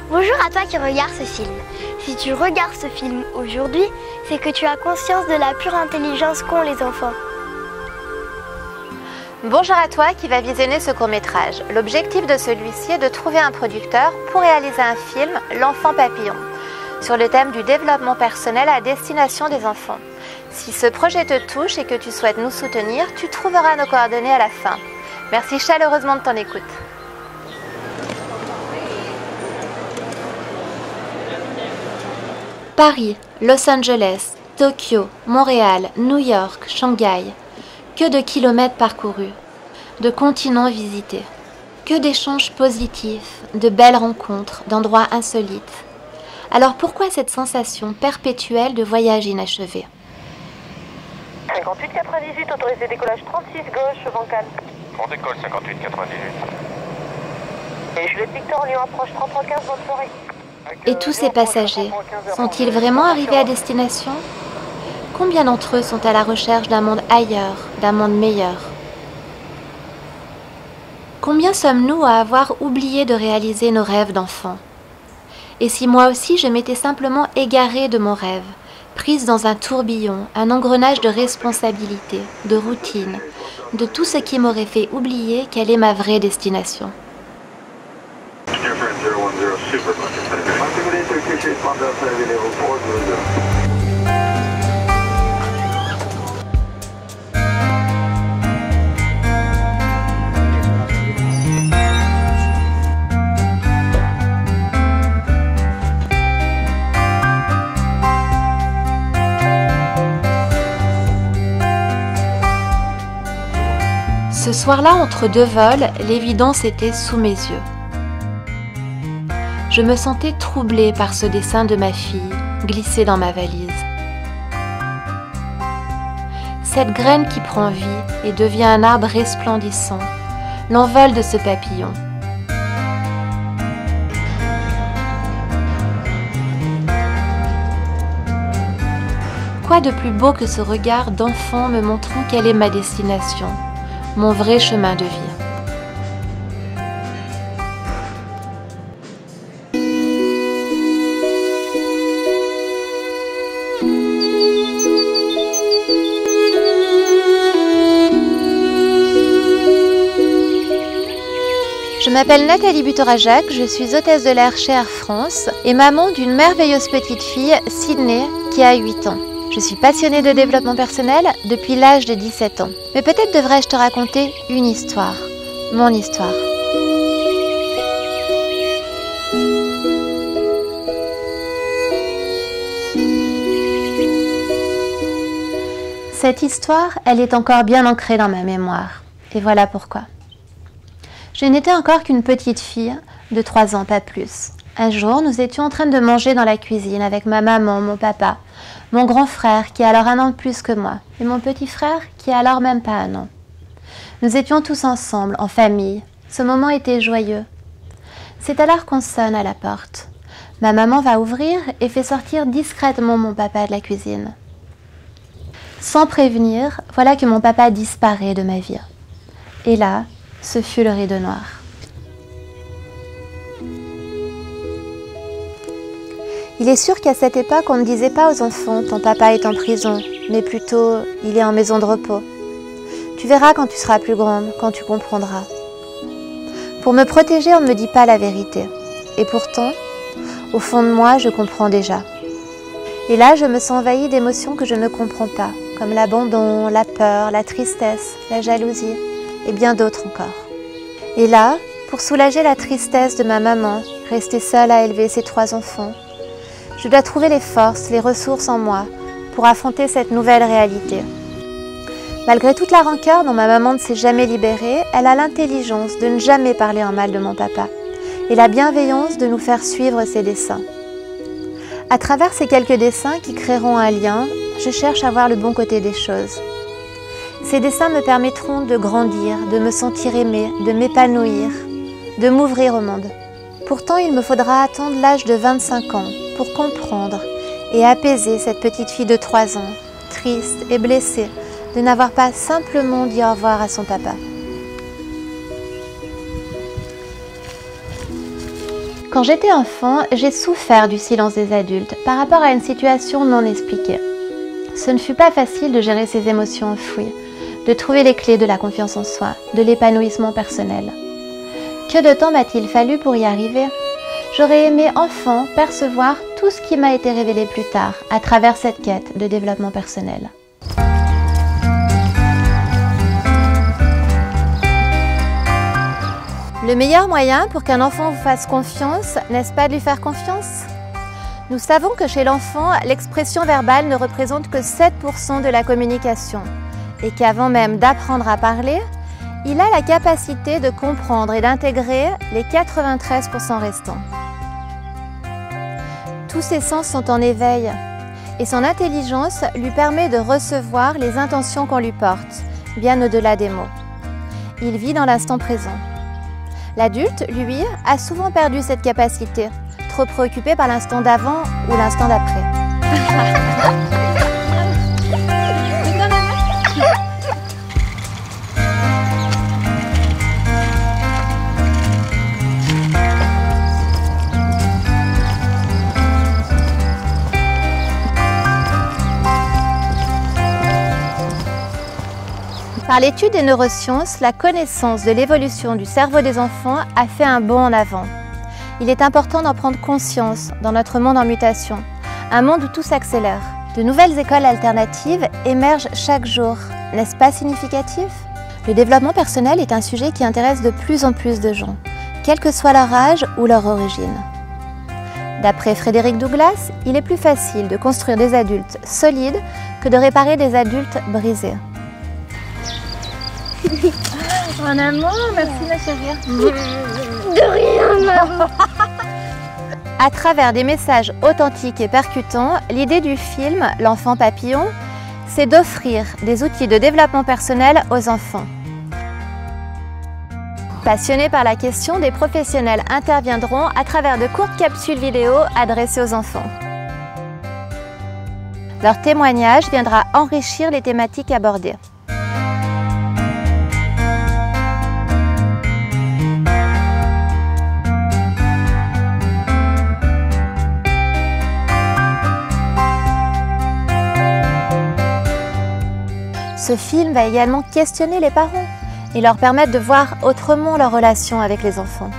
Bonjour à toi qui regarde ce film. Si tu regardes ce film aujourd'hui, c'est que tu as conscience de la pure intelligence qu'ont les enfants. Bonjour à toi qui va visionner ce court-métrage. L'objectif de celui-ci est de trouver un producteur pour réaliser un film, L'enfant papillon, sur le thème du développement personnel à destination des enfants. Si ce projet te touche et que tu souhaites nous soutenir, tu trouveras nos coordonnées à la fin. Merci chaleureusement de ton écoute. Paris, Los Angeles, Tokyo, Montréal, New York, Shanghai. Que de kilomètres parcourus, de continents visités, que d'échanges positifs, de belles rencontres, d'endroits insolites. Alors pourquoi cette sensation perpétuelle de voyage inachevé? 58-98, autorisé décollage 36 gauche, vent calme. On décolle 58-98. Et Juliette Victor, Lyon approche 33-15, bonne soirée. Et tous ces passagers, sont-ils vraiment arrivés à destination? Combien d'entre eux sont à la recherche d'un monde ailleurs, d'un monde meilleur? Combien sommes-nous à avoir oublié de réaliser nos rêves d'enfants? Et si moi aussi je m'étais simplement égarée de mon rêve, prise dans un tourbillon, un engrenage de responsabilité, de routine, de tout ce qui m'aurait fait oublier quelle est ma vraie destination? Ce soir-là, entre deux vols, l'évidence était sous mes yeux. Je me sentais troublée par ce dessin de ma fille, glissé dans ma valise. Cette graine qui prend vie et devient un arbre resplendissant, l'envol de ce papillon. Quoi de plus beau que ce regard d'enfant me montrant quelle est ma destination, mon vrai chemin de vie. Je m'appelle Nathalie Butorajac, je suis hôtesse de l'air chez Air France et maman d'une merveilleuse petite fille, Sydney, qui a 8 ans. Je suis passionnée de développement personnel depuis l'âge de 17 ans. Mais peut-être devrais-je te raconter une histoire, mon histoire. Cette histoire, elle est encore bien ancrée dans ma mémoire. Et voilà pourquoi. Je n'étais encore qu'une petite fille de 3 ans, pas plus. Un jour, nous étions en train de manger dans la cuisine avec ma maman, mon papa, mon grand frère qui a alors 1 an de plus que moi et mon petit frère qui a alors même pas 1 an. Nous étions tous ensemble, en famille. Ce moment était joyeux. C'est alors qu'on sonne à la porte. Ma maman va ouvrir et fait sortir discrètement mon papa de la cuisine. Sans prévenir, voilà que mon papa disparaît de ma vie. Et là, ce fut le rideau noir. Il est sûr qu'à cette époque, on ne disait pas aux enfants « ton papa est en prison », mais plutôt « il est en maison de repos ». Tu verras quand tu seras plus grande, quand tu comprendras. Pour me protéger, on ne me dit pas la vérité. Et pourtant, au fond de moi, je comprends déjà. Et là, je me sens envahie d'émotions que je ne comprends pas, comme l'abandon, la peur, la tristesse, la jalousie, et bien d'autres encore. Et là, pour soulager la tristesse de ma maman, restée seule à élever ses 3 enfants, je dois trouver les forces, les ressources en moi pour affronter cette nouvelle réalité. Malgré toute la rancœur dont ma maman ne s'est jamais libérée, elle a l'intelligence de ne jamais parler en mal de mon papa et la bienveillance de nous faire suivre ses dessins. À travers ces quelques dessins qui créeront un lien, je cherche à voir le bon côté des choses. Ces dessins me permettront de grandir, de me sentir aimée, de m'épanouir, de m'ouvrir au monde. Pourtant, il me faudra attendre l'âge de 25 ans pour comprendre et apaiser cette petite fille de 3 ans, triste et blessée de n'avoir pas simplement dit au revoir à son papa. Quand j'étais enfant, j'ai souffert du silence des adultes par rapport à une situation non expliquée. Ce ne fut pas facile de gérer ces émotions enfouies, de trouver les clés de la confiance en soi, de l'épanouissement personnel. Que de temps m'a-t-il fallu pour y arriver? J'aurais aimé enfant percevoir tout ce qui m'a été révélé plus tard à travers cette quête de développement personnel. Le meilleur moyen pour qu'un enfant vous fasse confiance, n'est-ce pas de lui faire confiance? Nous savons que chez l'enfant, l'expression verbale ne représente que 7% de la communication et qu'avant même d'apprendre à parler, il a la capacité de comprendre et d'intégrer les 93% restants. Tous ses sens sont en éveil et son intelligence lui permet de recevoir les intentions qu'on lui porte, bien au-delà des mots. Il vit dans l'instant présent. L'adulte, lui, a souvent perdu cette capacité, trop préoccupé par l'instant d'avant ou l'instant d'après. Par l'étude des neurosciences, la connaissance de l'évolution du cerveau des enfants a fait un bond en avant. Il est important d'en prendre conscience dans notre monde en mutation, un monde où tout s'accélère. De nouvelles écoles alternatives émergent chaque jour. N'est-ce pas significatif? Le développement personnel est un sujet qui intéresse de plus en plus de gens, quel que soit leur âge ou leur origine. D'après Frédéric Douglass, il est plus facile de construire des adultes solides que de réparer des adultes brisés. Un amour, merci ma chérie. De rien, maman. À travers des messages authentiques et percutants, l'idée du film « L'enfant papillon », c'est d'offrir des outils de développement personnel aux enfants. Passionnés par la question, des professionnels interviendront à travers de courtes capsules vidéo adressées aux enfants. Leur témoignage viendra enrichir les thématiques abordées. Ce film va également questionner les parents et leur permettre de voir autrement leur relation avec les enfants.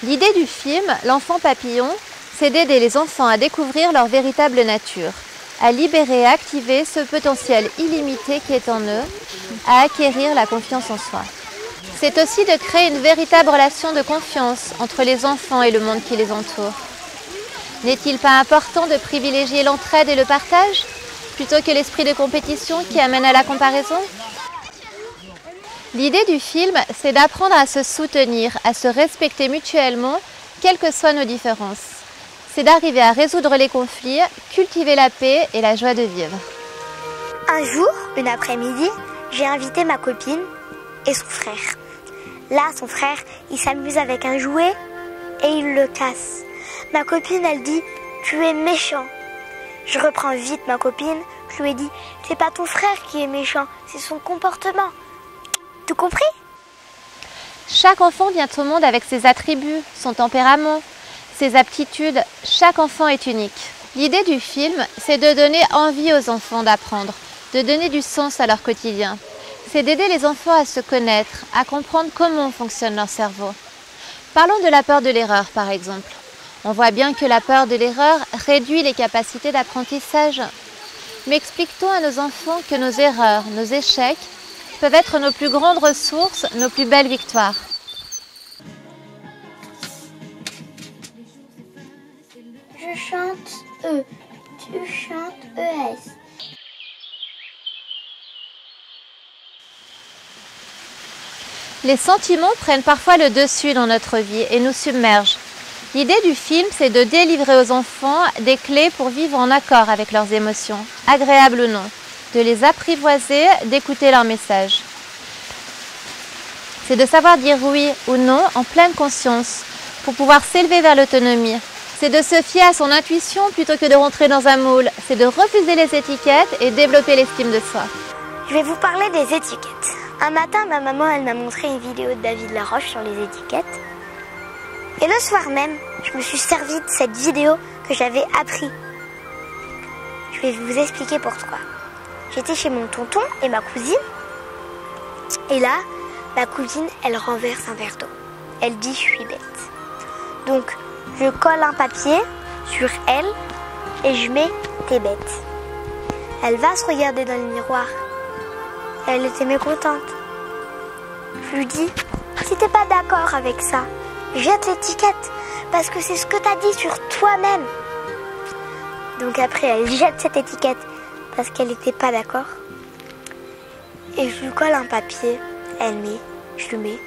L'idée du film « L'enfant papillon », c'est d'aider les enfants à découvrir leur véritable nature, à libérer et activer ce potentiel illimité qui est en eux, à acquérir la confiance en soi. C'est aussi de créer une véritable relation de confiance entre les enfants et le monde qui les entoure. N'est-il pas important de privilégier l'entraide et le partage, plutôt que l'esprit de compétition qui amène à la comparaison ? L'idée du film, c'est d'apprendre à se soutenir, à se respecter mutuellement, quelles que soient nos différences. C'est d'arriver à résoudre les conflits, cultiver la paix et la joie de vivre. Un jour, une après-midi, j'ai invité ma copine et son frère. Là, son frère, il s'amuse avec un jouet et il le casse. Ma copine, elle dit « Tu es méchant ». Je reprends vite ma copine, je lui ai dit « C'est pas ton frère qui est méchant, c'est son comportement ». Tout compris? Chaque enfant vient au monde avec ses attributs, son tempérament, ses aptitudes. Chaque enfant est unique. L'idée du film, c'est de donner envie aux enfants d'apprendre, de donner du sens à leur quotidien. C'est d'aider les enfants à se connaître, à comprendre comment fonctionne leur cerveau. Parlons de la peur de l'erreur, par exemple. On voit bien que la peur de l'erreur réduit les capacités d'apprentissage. Mais explique-t-on à nos enfants que nos erreurs, nos échecs, peuvent être nos plus grandes ressources, nos plus belles victoires. Je chante E, tu chantes ES. Les sentiments prennent parfois le dessus dans notre vie et nous submergent. L'idée du film, c'est de délivrer aux enfants des clés pour vivre en accord avec leurs émotions, agréables ou non. de les apprivoiser, d'écouter leurs messages. C'est de savoir dire oui ou non en pleine conscience pour pouvoir s'élever vers l'autonomie. C'est de se fier à son intuition plutôt que de rentrer dans un moule. C'est de refuser les étiquettes et développer l'estime de soi. Je vais vous parler des étiquettes. Un matin, ma maman, elle m'a montré une vidéo de David Laroche sur les étiquettes. Et le soir même, je me suis servi de cette vidéo que j'avais appris. Je vais vous expliquer pourquoi. J'étais chez mon tonton et ma cousine. Et là, ma cousine, elle renverse un verre d'eau. Elle dit « je suis bête ». Donc, je colle un papier sur elle et je mets « t'es bête ». Elle va se regarder dans le miroir. Elle était mécontente. Je lui dis « si t'es pas d'accord avec ça, jette l'étiquette parce que c'est ce que t'as dit sur toi-même ». Donc après, elle jette cette étiquette parce qu'elle n'était pas d'accord. Et je lui colle un papier. Elle met, je lui mets,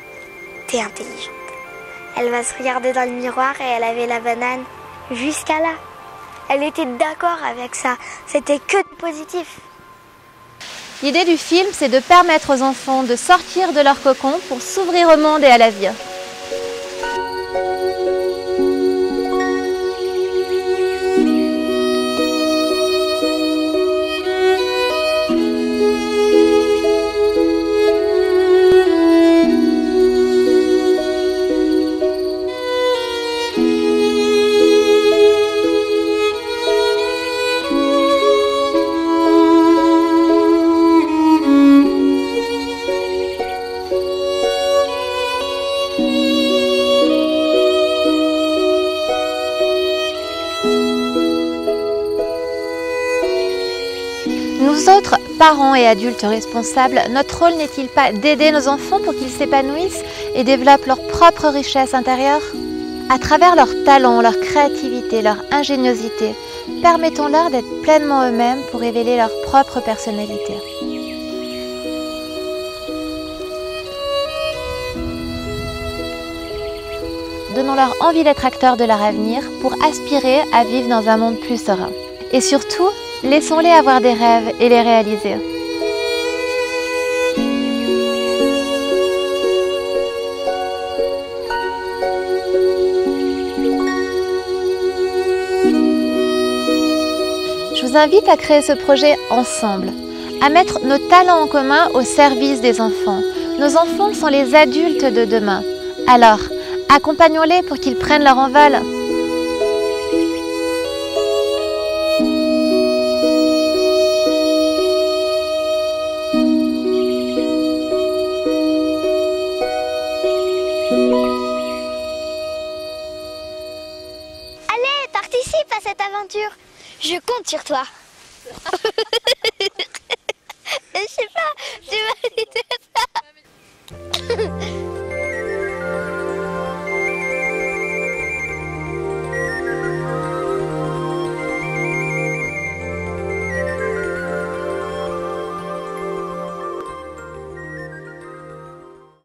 t'es intelligente. Elle va se regarder dans le miroir et elle avait la banane jusqu'à là. Elle était d'accord avec ça. C'était que du positif. L'idée du film, c'est de permettre aux enfants de sortir de leur cocon pour s'ouvrir au monde et à la vie. Nous autres, parents et adultes responsables, notre rôle n'est-il pas d'aider nos enfants pour qu'ils s'épanouissent et développent leur propre richesse intérieure? À travers leur talent, leur créativité, leur ingéniosité, permettons-leur d'être pleinement eux-mêmes pour révéler leur propre personnalité. Donnons-leur envie d'être acteurs de leur avenir pour aspirer à vivre dans un monde plus serein. Et surtout, laissons-les avoir des rêves et les réaliser. Je vous invite à créer ce projet ensemble, à mettre nos talents en commun au service des enfants. Nos enfants sont les adultes de demain. Alors, accompagnons-les pour qu'ils prennent leur envol. Allez, participe à cette aventure. Je compte sur toi. Je sais pas, tu vas dire ça.